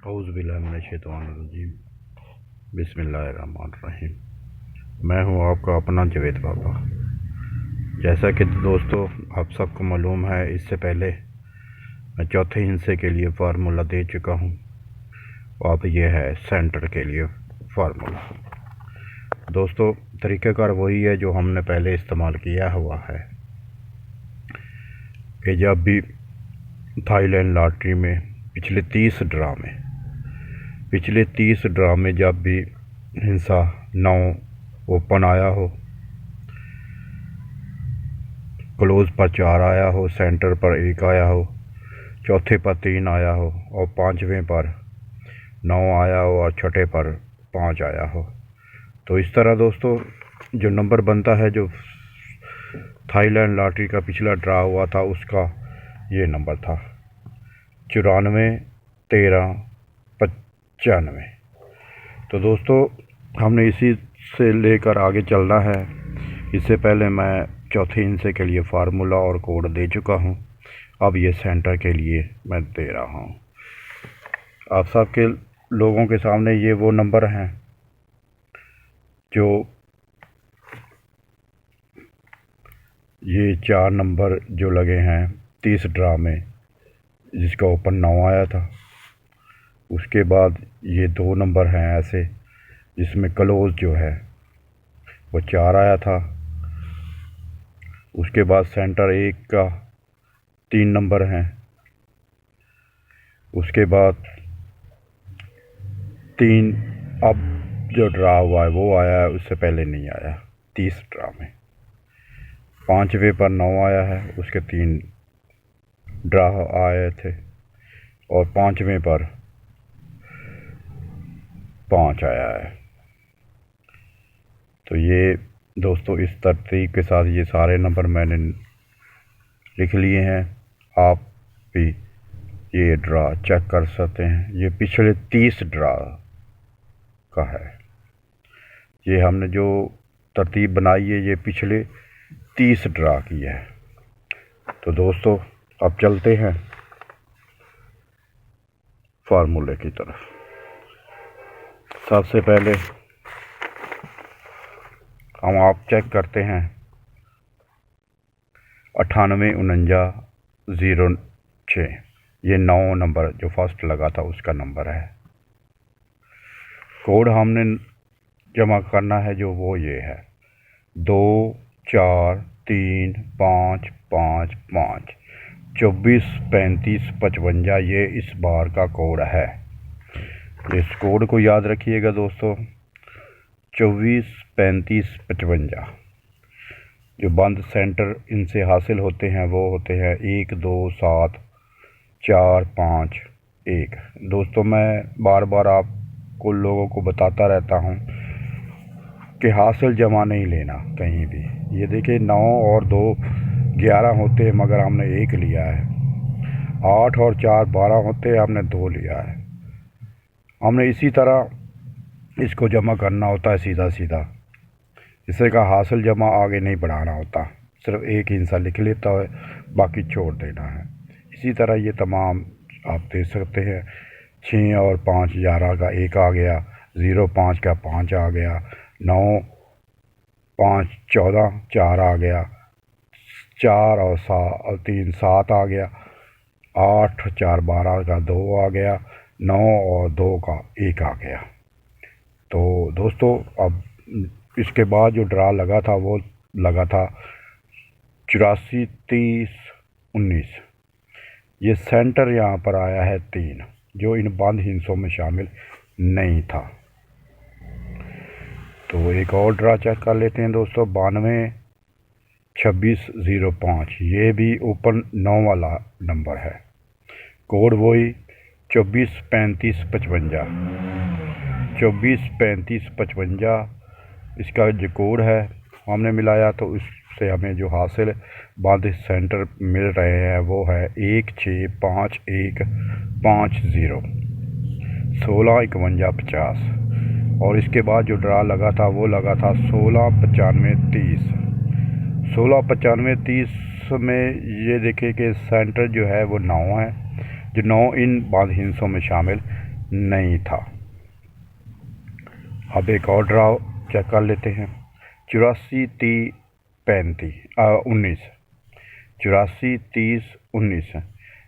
औज़ुबिल्लाहिमिनश्शैतानिर्रजीम बिस्मिल्लाहिर्रहमानिर्रहीम। मैं हूँ आपका अपना जवेद बाबा। जैसा कि दोस्तों आप सबको मालूम है, इससे पहले मैं चौथे हिस्से के लिए फार्मूला दे चुका हूँ। अब ये है सेंटर के लिए फार्मूला। दोस्तों तरीक़ाकार वही है जो हमने पहले इस्तेमाल किया हुआ है कि जब भी थाईलैंड लॉटरी में पिछले 30 ड्रा में जब भी हिस्सा 9 ओपन आया हो, क्लोज़ पर 4 आया हो, सेंटर पर 1 आया हो, चौथे पर 3 आया हो और पाँचवें पर 9 आया हो और छठे पर 5 आया हो, तो इस तरह दोस्तों जो नंबर बनता है, जो थाईलैंड लॉटरी का पिछला ड्रा हुआ था उसका ये नंबर था 94 13 95। तो दोस्तों हमने इसी से लेकर आगे चलना है। इससे पहले मैं चौथे हिस्से के लिए फार्मूला और कोड दे चुका हूं। अब ये सेंटर के लिए मैं दे रहा हूं। आप सबके लोगों के सामने ये वो नंबर हैं जो ये 4 नंबर जो लगे हैं 30 ड्रा में, जिसका ओपन 9 आया था। उसके बाद ये 2 नंबर हैं ऐसे जिसमें क्लोज जो है वो 4 आया था। उसके बाद सेंटर 1 का 3 नंबर हैं। उसके बाद 3 अब जो ड्रा हुआ है वो आया है, उससे पहले नहीं आया 30 ड्रा में। 5वें पर 9 आया है, उसके 3 ड्रा आए थे और 5वें पर 5 आया है। तो ये दोस्तों इस तरतीब के साथ ये सारे नंबर मैंने लिख लिए हैं। आप भी ये ड्रा चेक कर सकते हैं। ये पिछले 30 ड्रा का है। ये हमने जो तरतीब बनाई है ये पिछले 30 ड्रा की है। तो दोस्तों अब चलते हैं फार्मूले की तरफ। सबसे पहले हम आप चेक करते हैं 984906। ये 9 नंबर जो फर्स्ट लगा था उसका नंबर है। कोड हमने जमा करना है जो वो ये है 2 4 3 5 5 5 24 35 55। ये इस बार का कोड है। इस कोड को याद रखिएगा दोस्तों, 24 35 55। जो बंद सेंटर इनसे हासिल होते हैं वो होते हैं 1 2 7 4 5 1। दोस्तों मैं बार बार आपको लोगों को बताता रहता हूँ कि हासिल जमा नहीं लेना कहीं भी। ये देखिए 9 और 2 11 होते हैं मगर हमने 1 लिया है। 8 और 4 12 होते हैं, हमने 2 लिया है। हमने इसी तरह इसको जमा करना होता है सीधा सीधा। इसे का हासिल जमा आगे नहीं बढ़ाना होता, सिर्फ एक हिस्सा लिख लेता है, बाकी छोड़ देना है। इसी तरह ये तमाम आप देख सकते हैं। 6 और 5 11 का 1 आ गया, 0 5 का 5 आ गया, 9 5 14 4 आ गया, 4 और 3 7 आ गया, 8 4 12 का 2 आ गया, 9 और 2 का 1 आ गया। तो दोस्तों अब इसके बाद जो ड्रा लगा था वो लगा था 84 30 19। ये सेंटर यहाँ पर आया है 3, जो इन बंद हिस्सों में शामिल नहीं था। तो एक और ड्रा चेक कर लेते हैं दोस्तों। 92 26 05। ये भी ओपन 9 वाला नंबर है। कोड वही 24 35 55। 24 35 55 इसका जो कोड है हमने मिलाया, तो इससे हमें जो हासिल बंद सेंटर मिल रहे हैं वो है 1 6 5 1 5 0 16 51 50। और इसके बाद जो ड्रा लगा था वो लगा था 16 95 30। 16 95 30 में ये देखें कि सेंटर जो है वो 9 है, जो 9 इन बंद हिस्सों में शामिल नहीं था। अब एक और ड्रा चेक कर लेते हैं। 84-30-35-19, 84-30-19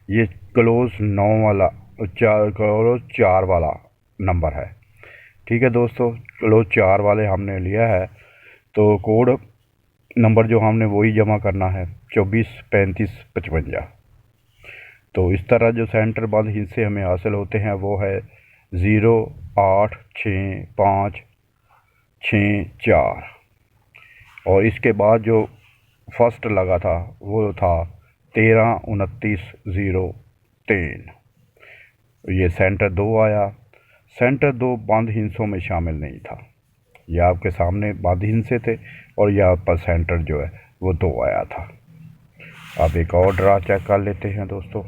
ये क्लोज 9 वाला, क्लोज 4 वाला नंबर है। ठीक है दोस्तों, क्लोज 4 वाले हमने लिया है, तो कोड नंबर जो हमने वही जमा करना है, 24-35-55। तो इस तरह जो सेंटर बंद हिस्से हमें हासिल होते हैं वो है 0-8-6-5-6-4। और इसके बाद जो फर्स्ट लगा था वो था 13-29-0-3। ये सेंटर 2 आया। सेंटर 2 बंद हिस्सों में शामिल नहीं था। ये आपके सामने बंद हिस्से थे और यहाँ पर सेंटर जो है वो 2 आया था। अब एक और ड्रा चेक कर लेते हैं दोस्तों।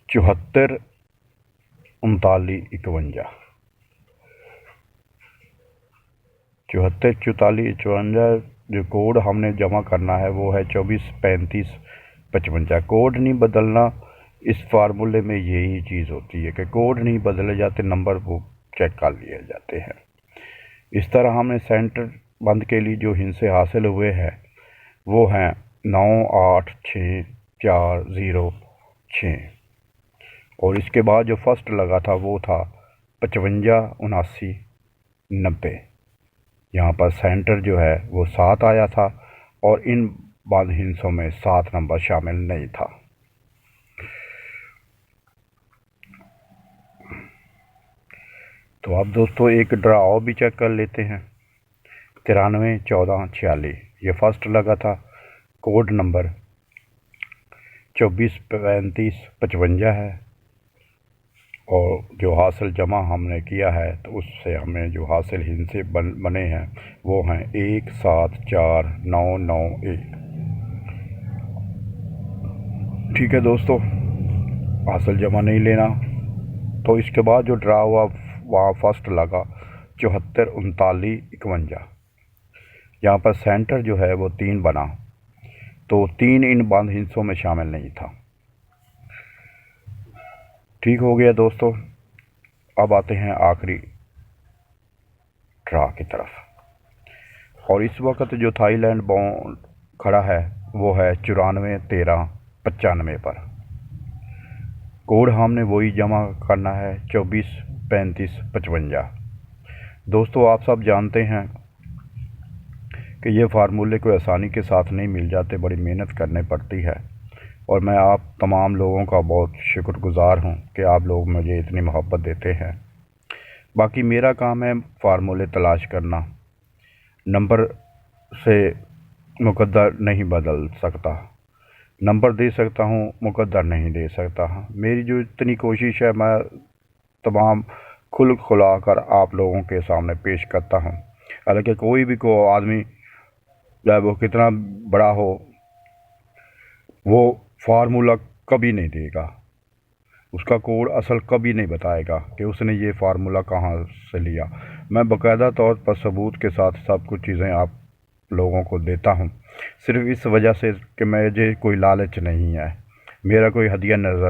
74-39-51, 74-44-52 जो कोड हमने जमा करना है वो है 24-35-55। कोड नहीं बदलना, इस फार्मूले में यही चीज़ होती है कि कोड नहीं बदले जाते, नंबर वो चेक कर लिए जाते हैं। इस तरह हमने सेंटर बंद के लिए जो हिस्से हासिल हुए हैं वो हैं 9-8-6-4-0-6। और इसके बाद जो फर्स्ट लगा था वो था 55-79-90। यहाँ पर सेंटर जो है वो 7 आया था और इन बंद हिस्सों में 7 नंबर शामिल नहीं था। तो अब दोस्तों एक ड्रा और भी चेक कर लेते हैं। 93-14-46 ये फर्स्ट लगा था। कोड नंबर 24-35-55 है। और जो हासिल जमा हमने किया है तो उससे हमें जो हासिल हिस्से बने हैं वो हैं 1-7-4-9-9-1। ठीक है दोस्तों, हासिल जमा नहीं लेना। तो इसके बाद जो ड्रा हुआ वहाँ फर्स्ट लगा 74-39-51। यहाँ पर सेंटर जो है वो 3 बना, तो 3 इन बंद हिस्सों में शामिल नहीं था। ठीक हो गया दोस्तों। अब आते हैं आखिरी ड्रा की तरफ। और इस वक्त जो थाईलैंड बॉन्ड खड़ा है वो है 94-13-95 पर। कोड हमने वही जमा करना है 24-35-55। दोस्तों आप सब जानते हैं कि ये फार्मूले कोई आसानी के साथ नहीं मिल जाते, बड़ी मेहनत करनी पड़ती है। और मैं आप तमाम लोगों का बहुत शुक्रगुज़ार हूँ कि आप लोग मुझे इतनी मोहब्बत देते हैं। बाकी मेरा काम है फार्मूले तलाश करना। नंबर से मुकद्दर नहीं बदल सकता, नंबर दे सकता हूँ, मुकद्दर नहीं दे सकता। मेरी जो इतनी कोशिश है मैं तमाम खुला कर आप लोगों के सामने पेश करता हूँ। हालांकि कोई भी को आदमी चाहे वो कितना बड़ा हो वो फार्मूला कभी नहीं देगा, उसका कोड असल कभी नहीं बताएगा कि उसने ये फार्मूला कहाँ से लिया। मैं बाकायदा तौर पर सबूत के साथ सब कुछ चीज़ें आप लोगों को देता हूँ, सिर्फ इस वजह से कि मुझे कोई लालच नहीं है, मेरा कोई हदिया नज़र